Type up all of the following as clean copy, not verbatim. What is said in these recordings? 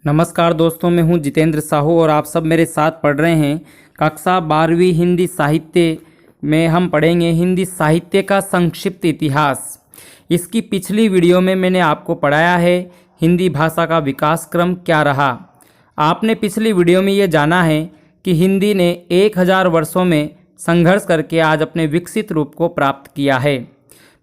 नमस्कार दोस्तों, मैं हूं जितेंद्र साहू और आप सब मेरे साथ पढ़ रहे हैं कक्षा 12वीं हिंदी साहित्य में। हम पढ़ेंगे हिंदी साहित्य का संक्षिप्त इतिहास। इसकी पिछली वीडियो में मैंने आपको पढ़ाया है हिंदी भाषा का विकास क्रम क्या रहा। आपने पिछली वीडियो में ये जाना है कि हिंदी ने 1000 वर्षों में संघर्ष करके आज अपने विकसित रूप को प्राप्त किया है।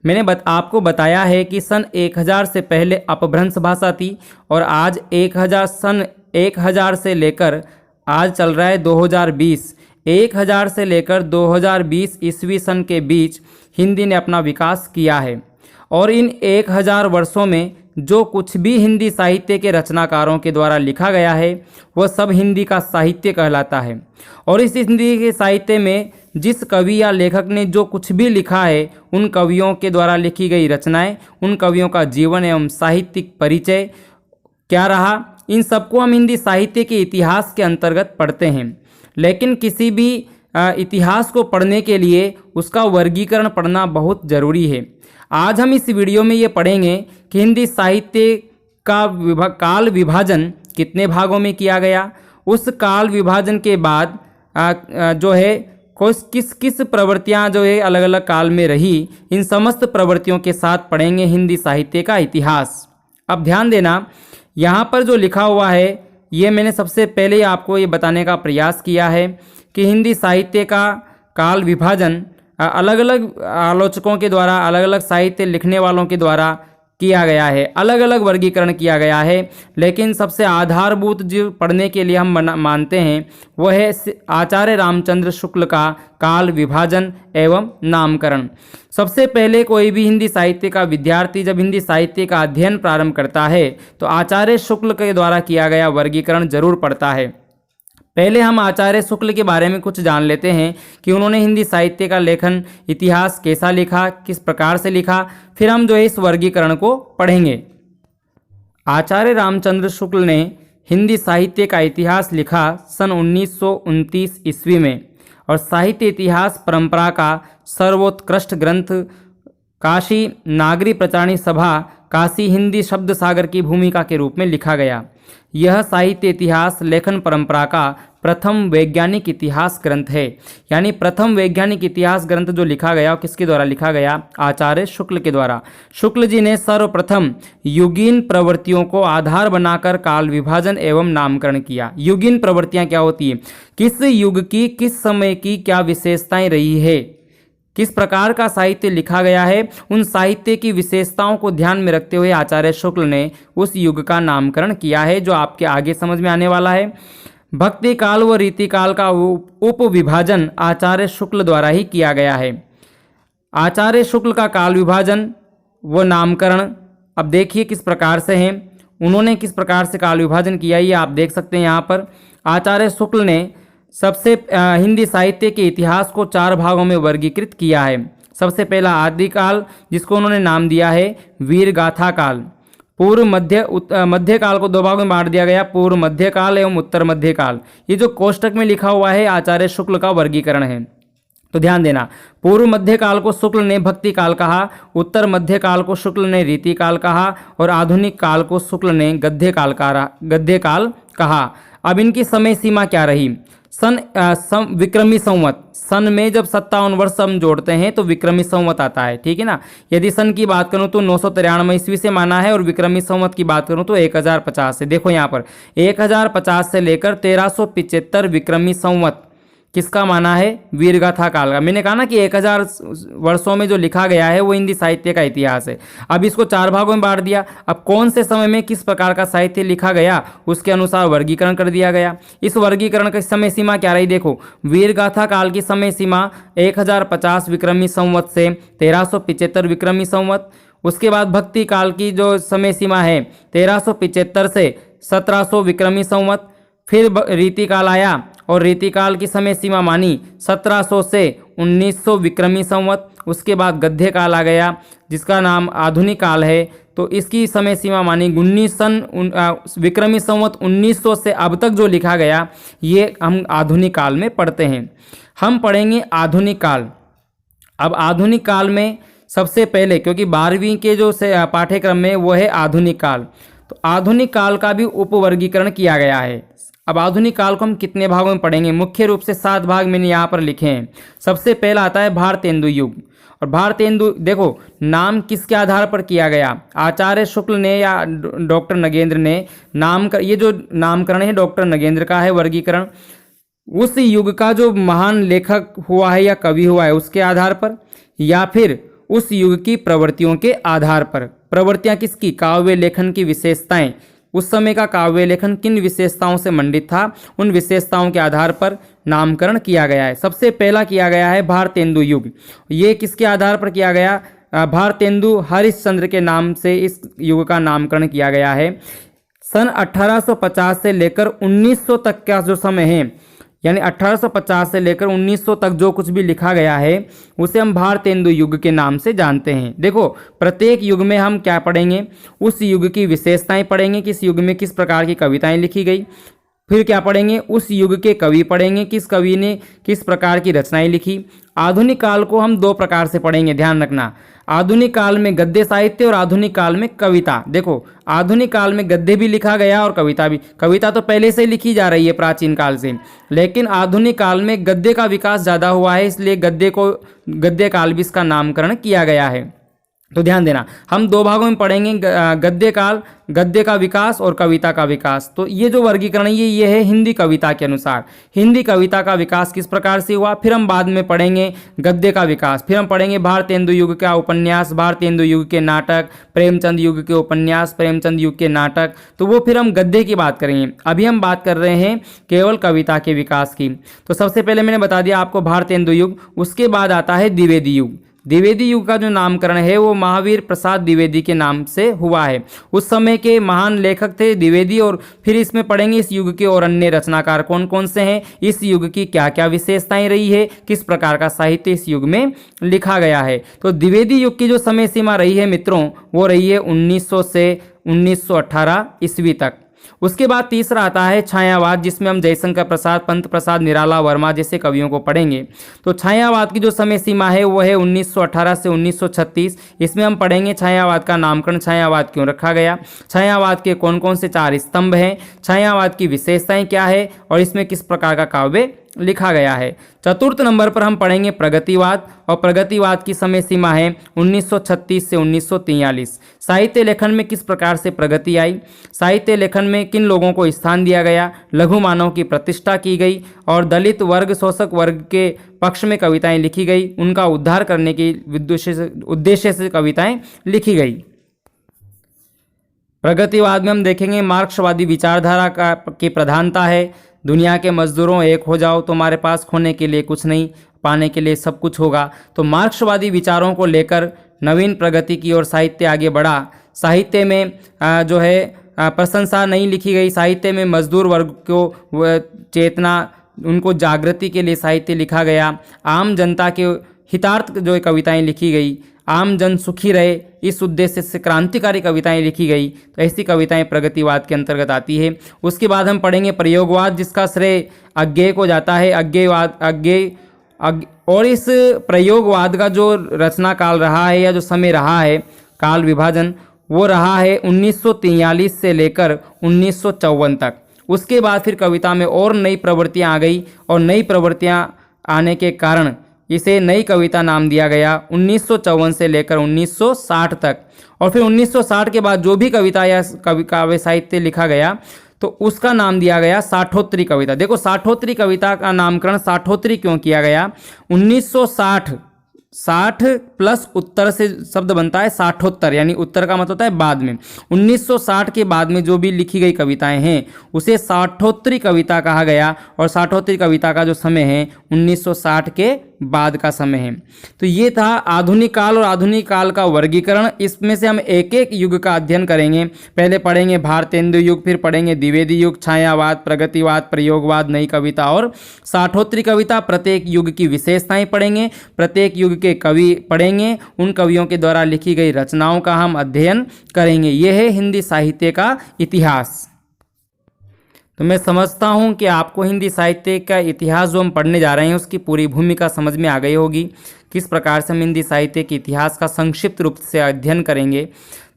मैंने आपको बताया है कि सन 1000 से पहले अपभ्रंश भाषा थी और आज 1000 से लेकर आज चल रहा है 2020। 1000 से लेकर 2020 ईस्वी सन के बीच हिंदी ने अपना विकास किया है और इन 1000 वर्षों में जो कुछ भी हिंदी साहित्य के रचनाकारों के द्वारा लिखा गया है वह सब हिंदी का साहित्य कहलाता है। और इस हिंदी के साहित्य में जिस कवि या लेखक ने जो कुछ भी लिखा है उन कवियों के द्वारा लिखी गई रचनाएं, उन कवियों का जीवन एवं साहित्यिक परिचय क्या रहा, इन सबको हम हिंदी साहित्य के इतिहास के अंतर्गत पढ़ते हैं। लेकिन किसी भी इतिहास को पढ़ने के लिए उसका वर्गीकरण पढ़ना बहुत ज़रूरी है। आज हम इस वीडियो में ये पढ़ेंगे कि हिंदी साहित्य का काल विभाजन कितने भागों में किया गया, उस काल विभाजन के बाद जो है किस किस प्रवृत्तियाँ जो है अलग अलग काल में रही, इन समस्त प्रवृत्तियों के साथ पढ़ेंगे हिंदी साहित्य का इतिहास। अब ध्यान देना, यहाँ पर जो लिखा हुआ है ये मैंने सबसे पहले आपको ये बताने का प्रयास किया है कि हिंदी साहित्य का काल विभाजन अलग अलग आलोचकों के द्वारा, अलग अलग साहित्य लिखने वालों के द्वारा किया गया है, अलग अलग वर्गीकरण किया गया है। लेकिन सबसे आधारभूत जो पढ़ने के लिए हम मानते हैं वह है आचार्य रामचंद्र शुक्ल का काल विभाजन एवं नामकरण। सबसे पहले कोई भी हिंदी साहित्य का विद्यार्थी जब हिंदी साहित्य का अध्ययन प्रारंभ करता है तो आचार्य शुक्ल के द्वारा किया गया वर्गीकरण जरूर पढ़ता है। पहले हम आचार्य शुक्ल के बारे में कुछ जान लेते हैं कि उन्होंने हिंदी साहित्य का लेखन इतिहास कैसा लिखा, किस प्रकार से लिखा, फिर हम जो है इस वर्गीकरण को पढ़ेंगे। आचार्य रामचंद्र शुक्ल ने हिंदी साहित्य का इतिहास लिखा सन 1929 ईस्वी में और साहित्य इतिहास परंपरा का सर्वोत्कृष्ट ग्रंथ काशी नागरी प्रचारणी सभा काशी हिंदी शब्द सागर की भूमिका के रूप में लिखा गया। यह साहित्य इतिहास लेखन परंपरा का प्रथम वैज्ञानिक इतिहास ग्रंथ है। यानी प्रथम वैज्ञानिक इतिहास ग्रंथ जो लिखा गया किसके द्वारा लिखा गया? आचार्य शुक्ल के द्वारा। शुक्ल जी ने सर्वप्रथम युगीन प्रवृत्तियों को आधार बनाकर काल विभाजन एवं नामकरण किया। युगीन प्रवृत्तियां क्या होती है? किस युग की, किस समय की क्या विशेषताएं रही है, किस प्रकार का साहित्य लिखा गया है, उन साहित्य की विशेषताओं को ध्यान में रखते हुए आचार्य शुक्ल ने उस युग का नामकरण किया है जो आपके आगे समझ में आने वाला है। भक्ति काल व रीति काल का उप विभाजन आचार्य शुक्ल द्वारा ही किया गया है। आचार्य शुक्ल का काल विभाजन व नामकरण अब देखिए किस प्रकार से है, उन्होंने किस प्रकार से काल विभाजन किया ये आप देख सकते हैं। यहाँ पर आचार्य शुक्ल ने सबसे हिंदी साहित्य के इतिहास को 4 भागों में वर्गीकृत किया है। सबसे पहला आदिकाल जिसको उन्होंने नाम दिया है वीर गाथा काल। पूर्व मध्य काल को 2 भागों में बांट दिया गया, पूर्व मध्य काल एवं उत्तर मध्य काल। ये जो कोष्टक में लिखा हुआ है आचार्य शुक्ल का वर्गीकरण है, तो ध्यान देना। पूर्व मध्य काल को शुक्ल ने भक्ति काल कहा, उत्तर मध्य काल को शुक्ल ने रीति काल कहा और आधुनिक काल को शुक्ल ने गद्य काल कहा। अब इनकी समय सीमा क्या रही? विक्रमी संवत, सन में जब 57 वर्ष हम जोड़ते हैं तो विक्रमी संवत आता है, ठीक है ना। यदि सन की बात करूं तो 993 ईस्वी से माना है और विक्रमी संवत की बात करूं तो 1050 से। देखो यहाँ पर 1050 से लेकर 1375 विक्रमी संवत किसका माना है? वीरगाथा काल का। मैंने कहा ना कि 1000 वर्षों में जो लिखा गया है वो हिंदी साहित्य का इतिहास है। अब इसको 4 भागों में बांट दिया। अब कौन से समय में किस प्रकार का साहित्य लिखा गया उसके अनुसार वर्गीकरण कर दिया गया। इस वर्गीकरण की समय सीमा क्या रही? देखो, वीरगाथा काल की समय सीमा 1050 विक्रमी संवत से 1375 विक्रमी संवत। उसके बाद भक्ति काल की जो समय सीमा है 1375 से 1700 विक्रमी संवत। फिर रीति काल आया और रीति काल की समय सीमा मानी 1700 से 1900 विक्रमी संवत। उसके बाद गद्य काल आ गया जिसका नाम आधुनिक काल है, तो इसकी समय सीमा मानी 19 विक्रमी संवत 1900 से अब तक जो लिखा गया ये हम आधुनिक काल में पढ़ते हैं। हम पढ़ेंगे आधुनिक काल। अब आधुनिक काल में सबसे पहले, क्योंकि 12वीं के जो पाठ्यक्रम में वो है आधुनिक काल, तो आधुनिक काल का भी उपवर्गीकरण किया गया है। अब आधुनिक काल को हम कितने भागों में पढ़ेंगे? मुख्य रूप से 7 भाग मैंने यहाँ पर लिखे हैं। सबसे पहला आता है भारतेंदु युग। और भारतेंदु देखो नाम किसके आधार पर किया गया? आचार्य शुक्ल ने या डॉक्टर नगेंद्र ने ये जो नामकरण है डॉक्टर नगेंद्र का है, वर्गीकरण उस युग का जो महान लेखक हुआ है या कवि हुआ है उसके आधार पर, या फिर उस युग की प्रवृत्तियों के आधार पर। प्रवृत्तियां किसकी? काव्य लेखन की विशेषताएं, उस समय का काव्य लेखन किन विशेषताओं से मंडित था, उन विशेषताओं के आधार पर नामकरण किया गया है। सबसे पहला किया गया है भारतेंदु युग। ये किसके आधार पर किया गया? भारतेंदु हरिश्चंद्र के नाम से इस युग का नामकरण किया गया है। सन 1850 से लेकर 1900 तक का जो समय है, यानी 1850 से लेकर 1900 तक जो कुछ भी लिखा गया है उसे हम भारतेंदु युग के नाम से जानते हैं। देखो प्रत्येक युग में हम क्या पढ़ेंगे? उस युग की विशेषताएं पढ़ेंगे, किस युग में किस प्रकार की कविताएं लिखी गई। फिर क्या पढ़ेंगे? उस युग के कवि पढ़ेंगे, किस कवि ने किस प्रकार की रचनाएं लिखी। आधुनिक काल को हम 2 प्रकार से पढ़ेंगे, ध्यान रखना। आधुनिक काल में गद्य साहित्य और आधुनिक काल में कविता। देखो आधुनिक काल में गद्य भी लिखा गया और कविता भी। कविता तो पहले से लिखी जा रही है प्राचीन काल से, लेकिन आधुनिक काल में गद्य का विकास ज़्यादा हुआ है, इसलिए गद्य काल भी इसका नामकरण किया गया है। तो ध्यान देना, हम 2 भागों में पढ़ेंगे, गद्य काल, गद्य का विकास और कविता का विकास। तो ये जो वर्गीकरण ये है हिंदी कविता के अनुसार। हिंदी कविता का विकास किस प्रकार से हुआ, फिर हम बाद में पढ़ेंगे गद्य का विकास, फिर हम पढ़ेंगे भारतेंदु युग का उपन्यास, भारतेंदु युग के नाटक, प्रेमचंद युग के उपन्यास, प्रेमचंद युग के नाटक, तो वो फिर हम गद्य की बात करेंगे। अभी हम बात कर रहे हैं केवल कविता के विकास की। तो सबसे पहले मैंने बता दिया आपको भारतेंदु युग, उसके बाद आता है द्विवेदी युग। द्विवेदी युग का जो नामकरण है वो महावीर प्रसाद द्विवेदी के नाम से हुआ है। उस समय के महान लेखक थे द्विवेदी। और फिर इसमें पढ़ेंगे इस युग के और अन्य रचनाकार कौन कौन से हैं, इस युग की क्या क्या विशेषताएं रही है, किस प्रकार का साहित्य इस युग में लिखा गया है। तो द्विवेदी युग की जो समय सीमा रही है मित्रों, वो रही है 1900 से 1918 ईस्वी तक। उसके बाद तीसरा आता है छायावाद, जिसमें हम जयशंकर प्रसाद, पंत प्रसाद, निराला वर्मा जैसे कवियों को पढ़ेंगे। तो छायावाद की जो समय सीमा है वो है 1918 से 1936। इसमें हम पढ़ेंगे छायावाद का नामकरण छायावाद क्यों रखा गया, छायावाद के कौन कौन से 4 स्तंभ हैं, छायावाद की विशेषताएं क्या है और इसमें किस प्रकार का काव्य लिखा गया है। चतुर्थ नंबर पर हम पढ़ेंगे प्रगतिवाद, और प्रगतिवाद की समय सीमा है 1936 से 1943। साहित्य लेखन में किस प्रकार से प्रगति आई, साहित्य लेखन में किन लोगों को स्थान दिया गया, लघु मानव की प्रतिष्ठा की गई और दलित वर्ग, शोषक वर्ग के पक्ष में कविताएं लिखी गई, उनका उद्धार करने के उद्देश्य से कविताएं लिखी गई। प्रगतिवाद में हम देखेंगे मार्क्सवादी विचारधारा की प्रधानता है। दुनिया के मजदूरों एक हो जाओ, तुम्हारे पास खोने के लिए कुछ नहीं, पाने के लिए सब कुछ होगा। तो मार्क्सवादी विचारों को लेकर नवीन प्रगति की ओर साहित्य आगे बढ़ा। साहित्य में जो है प्रशंसा नहीं लिखी गई, साहित्य में मजदूर वर्ग को चेतना, उनको जागृति के लिए साहित्य लिखा गया। आम जनता के हितार्थ जो कविताएं लिखी गई, आम जन सुखी रहे इस उद्देश्य से क्रांतिकारी कविताएं लिखी गई। तो ऐसी कविताएं प्रगतिवाद के अंतर्गत आती है। उसके बाद हम पढ़ेंगे प्रयोगवाद, जिसका श्रेय अज्ञेय को जाता है। और इस प्रयोगवाद का जो रचना काल रहा है या जो समय रहा है, काल विभाजन, वो रहा है 1943 से लेकर 1954 तक। उसके बाद फिर कविता में और नई प्रवृत्तियां आ गई और नई प्रवृत्तियां आने के कारण इसे नई कविता नाम दिया गया 1954 से लेकर 1960 तक। और फिर 1960 के बाद जो भी कविता या काव्य साहित्य लिखा गया तो उसका नाम दिया गया साठोत्तरी कविता। देखो साठोत्तरी कविता का नामकरण साठोत्तरी क्यों किया गया? 1960, 60 प्लस उत्तर से शब्द बनता है साठोत्तर, यानी उत्तर का मतलब होता है बाद में। 1960 के बाद में जो भी लिखी गई कविताएं हैं उसे साठोत्तरी कविता कहा गया। और साठोत्तरी कविता का जो समय है 1960 के बाद का समय है। तो ये था आधुनिक काल और आधुनिक काल का वर्गीकरण। इसमें से हम एक एक युग का अध्ययन करेंगे। पहले पढ़ेंगे भारतेंदु युग, फिर पढ़ेंगे द्विवेदी युग, छायावाद, प्रगतिवाद, प्रयोगवाद, नई कविता और साठोत्तरी कविता। प्रत्येक युग की विशेषताएं पढ़ेंगे, प्रत्येक युग के कवि पढ़ेंगे, उन कवियों के द्वारा लिखी गई रचनाओं का हम अध्ययन करेंगे। यह है हिंदी साहित्य का इतिहास। तो मैं समझता हूं कि आपको हिंदी साहित्य का इतिहास जो हम पढ़ने जा रहे हैं उसकी पूरी भूमिका समझ में आ गई होगी, किस प्रकार से हम हिंदी साहित्य के इतिहास का संक्षिप्त रूप से अध्ययन करेंगे।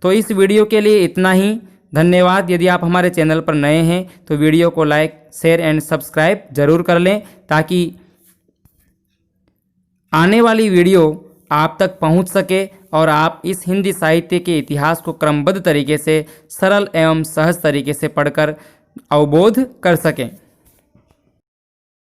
तो इस वीडियो के लिए इतना ही। धन्यवाद। यदि आप हमारे चैनल पर नए हैं तो वीडियो को लाइक, शेयर एंड सब्सक्राइब जरूर कर लें ताकि आने वाली वीडियो आप तक पहुंच सके और आप इस हिंदी साहित्य के इतिहास को क्रमबद्ध तरीके से सरल एवं सहज तरीके से पढ़कर अवबोध कर सकें।